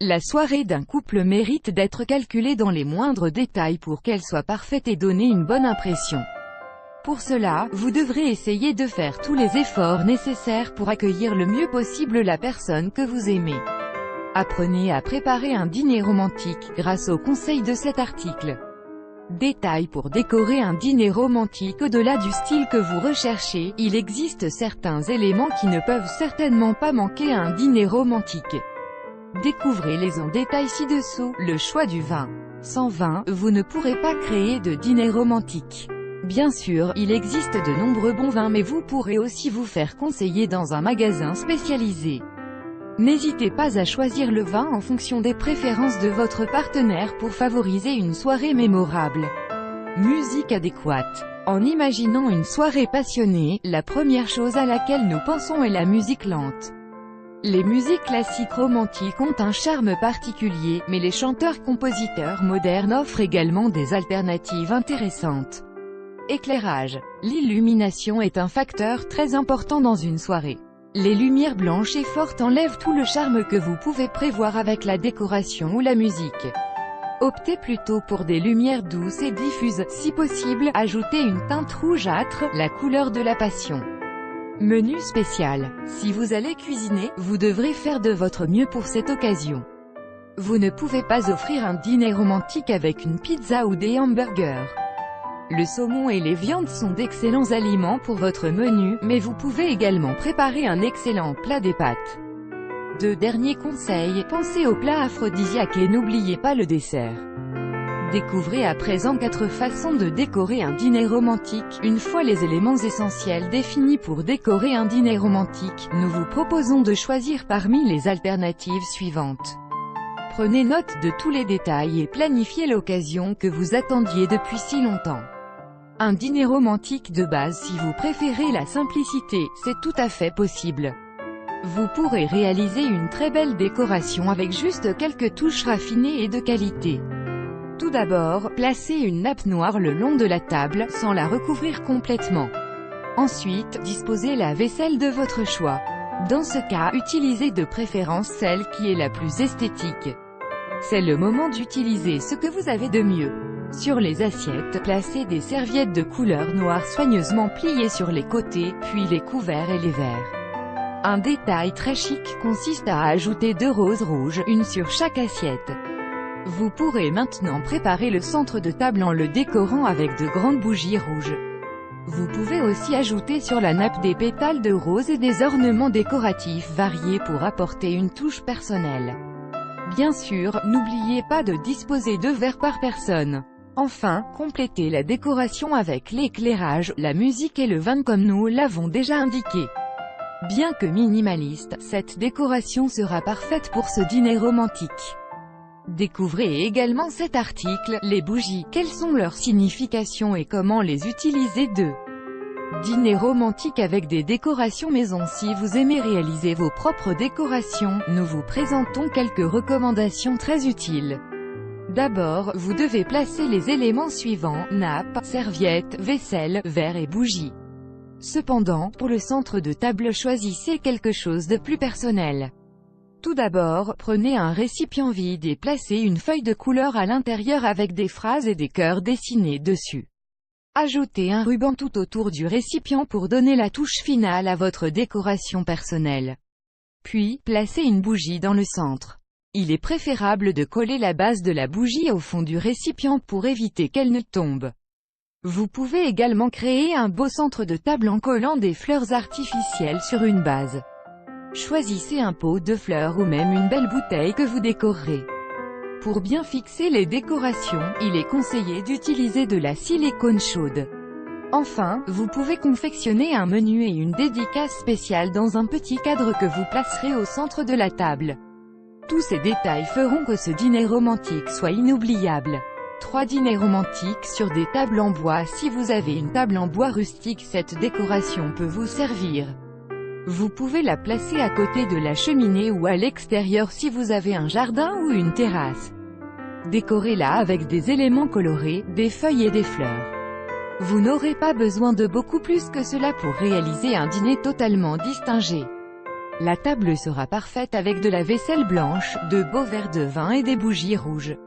La soirée d'un couple mérite d'être calculée dans les moindres détails pour qu'elle soit parfaite et donner une bonne impression. Pour cela, vous devrez essayer de faire tous les efforts nécessaires pour accueillir le mieux possible la personne que vous aimez. Apprenez à préparer un dîner romantique grâce aux conseils de cet article. Détails pour décorer un dîner romantique. Au-delà du style que vous recherchez, il existe certains éléments qui ne peuvent certainement pas manquer à un dîner romantique. Découvrez-les en détail ci-dessous. Le choix du vin. Sans vin, vous ne pourrez pas créer de dîner romantique. Bien sûr, il existe de nombreux bons vins, mais vous pourrez aussi vous faire conseiller dans un magasin spécialisé. N'hésitez pas à choisir le vin en fonction des préférences de votre partenaire pour favoriser une soirée mémorable. Musique adéquate. En imaginant une soirée passionnée, la première chose à laquelle nous pensons est la musique lente. Les musiques classiques romantiques ont un charme particulier, mais les chanteurs-compositeurs modernes offrent également des alternatives intéressantes. Éclairage. L'illumination est un facteur très important dans une soirée. Les lumières blanches et fortes enlèvent tout le charme que vous pouvez prévoir avec la décoration ou la musique. Optez plutôt pour des lumières douces et diffuses, si possible, ajoutez une teinte rougeâtre, la couleur de la passion. Menu spécial. Si vous allez cuisiner, vous devrez faire de votre mieux pour cette occasion. Vous ne pouvez pas offrir un dîner romantique avec une pizza ou des hamburgers. Le saumon et les viandes sont d'excellents aliments pour votre menu, mais vous pouvez également préparer un excellent plat des pâtes. Deux derniers conseils, pensez au plat aphrodisiaque et n'oubliez pas le dessert. Découvrez à présent 4 façons de décorer un dîner romantique. Une fois les éléments essentiels définis pour décorer un dîner romantique, nous vous proposons de choisir parmi les alternatives suivantes. Prenez note de tous les détails et planifiez l'occasion que vous attendiez depuis si longtemps. Un dîner romantique de base. Si vous préférez la simplicité, c'est tout à fait possible. Vous pourrez réaliser une très belle décoration avec juste quelques touches raffinées et de qualité. Tout d'abord, placez une nappe noire le long de la table, sans la recouvrir complètement. Ensuite, disposez la vaisselle de votre choix. Dans ce cas, utilisez de préférence celle qui est la plus esthétique. C'est le moment d'utiliser ce que vous avez de mieux. Sur les assiettes, placez des serviettes de couleur noire soigneusement pliées sur les côtés, puis les couverts et les verres. Un détail très chic consiste à ajouter 2 roses rouges, une sur chaque assiette. Vous pourrez maintenant préparer le centre de table en le décorant avec de grandes bougies rouges. Vous pouvez aussi ajouter sur la nappe des pétales de rose et des ornements décoratifs variés pour apporter une touche personnelle. Bien sûr, n'oubliez pas de disposer 2 verres par personne. Enfin, complétez la décoration avec l'éclairage, la musique et le vin comme nous l'avons déjà indiqué. Bien que minimaliste, cette décoration sera parfaite pour ce dîner romantique. Découvrez également cet article, les bougies, quelles sont leurs significations et comment les utiliser. Dîner romantique avec des décorations maison. Si vous aimez réaliser vos propres décorations, nous vous présentons quelques recommandations très utiles. D'abord, vous devez placer les éléments suivants, nappe, serviette, vaisselle, verre et bougies. Cependant, pour le centre de table choisissez quelque chose de plus personnel. Tout d'abord, prenez un récipient vide et placez une feuille de couleur à l'intérieur avec des phrases et des cœurs dessinés dessus. Ajoutez un ruban tout autour du récipient pour donner la touche finale à votre décoration personnelle. Puis, placez une bougie dans le centre. Il est préférable de coller la base de la bougie au fond du récipient pour éviter qu'elle ne tombe. Vous pouvez également créer un beau centre de table en collant des fleurs artificielles sur une base. Choisissez un pot de fleurs ou même une belle bouteille que vous décorerez. Pour bien fixer les décorations, il est conseillé d'utiliser de la silicone chaude. Enfin, vous pouvez confectionner un menu et une dédicace spéciale dans un petit cadre que vous placerez au centre de la table. Tous ces détails feront que ce dîner romantique soit inoubliable. 3 dîners romantiques sur des tables en bois. Si vous avez une table en bois rustique, cette décoration peut vous servir. Vous pouvez la placer à côté de la cheminée ou à l'extérieur si vous avez un jardin ou une terrasse. Décorez-la avec des éléments colorés, des feuilles et des fleurs. Vous n'aurez pas besoin de beaucoup plus que cela pour réaliser un dîner totalement distingué. La table sera parfaite avec de la vaisselle blanche, de beaux verres de vin et des bougies rouges.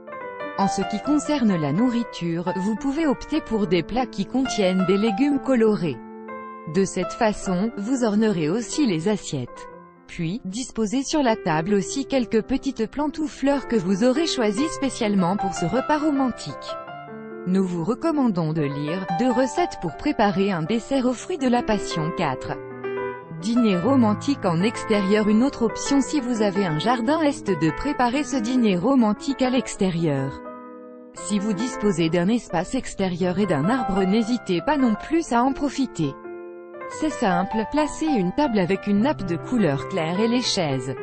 En ce qui concerne la nourriture, vous pouvez opter pour des plats qui contiennent des légumes colorés. De cette façon, vous ornerez aussi les assiettes. Puis, disposez sur la table aussi quelques petites plantes ou fleurs que vous aurez choisies spécialement pour ce repas romantique. Nous vous recommandons de lire « 2 recettes pour préparer un dessert aux fruits de la passion 4. Dîner romantique en extérieur. Une autre option si vous avez un jardin est de préparer ce dîner romantique à l'extérieur. Si vous disposez d'un espace extérieur et d'un arbre, n'hésitez pas non plus à en profiter. C'est simple, placez une table avec une nappe de couleur claire et les chaises.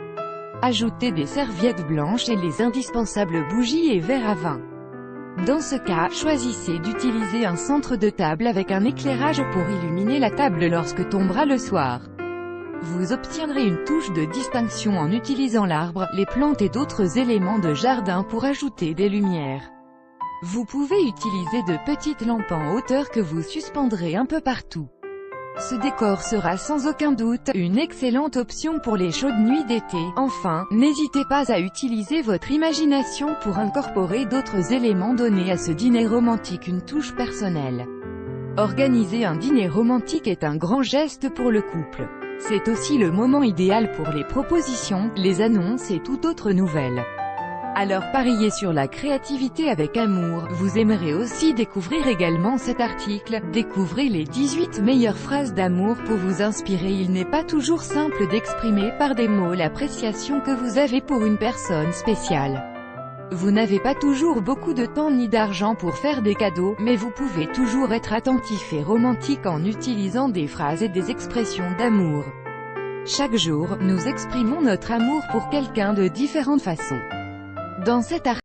Ajoutez des serviettes blanches et les indispensables bougies et verres à vin. Dans ce cas, choisissez d'utiliser un centre de table avec un éclairage pour illuminer la table lorsque tombera le soir. Vous obtiendrez une touche de distinction en utilisant l'arbre, les plantes et d'autres éléments de jardin pour ajouter des lumières. Vous pouvez utiliser de petites lampes en hauteur que vous suspendrez un peu partout. Ce décor sera sans aucun doute une excellente option pour les chaudes nuits d'été. Enfin, n'hésitez pas à utiliser votre imagination pour incorporer d'autres éléments, donnés à ce dîner romantique une touche personnelle. Organiser un dîner romantique est un grand geste pour le couple. C'est aussi le moment idéal pour les propositions, les annonces et toute autre nouvelle. Alors pariez sur la créativité avec amour. Vous aimerez aussi découvrir également cet article. Découvrez les 18 meilleures phrases d'amour pour vous inspirer. Il n'est pas toujours simple d'exprimer par des mots l'appréciation que vous avez pour une personne spéciale. Vous n'avez pas toujours beaucoup de temps ni d'argent pour faire des cadeaux, mais vous pouvez toujours être attentif et romantique en utilisant des phrases et des expressions d'amour. Chaque jour, nous exprimons notre amour pour quelqu'un de différentes façons. Dans cet article,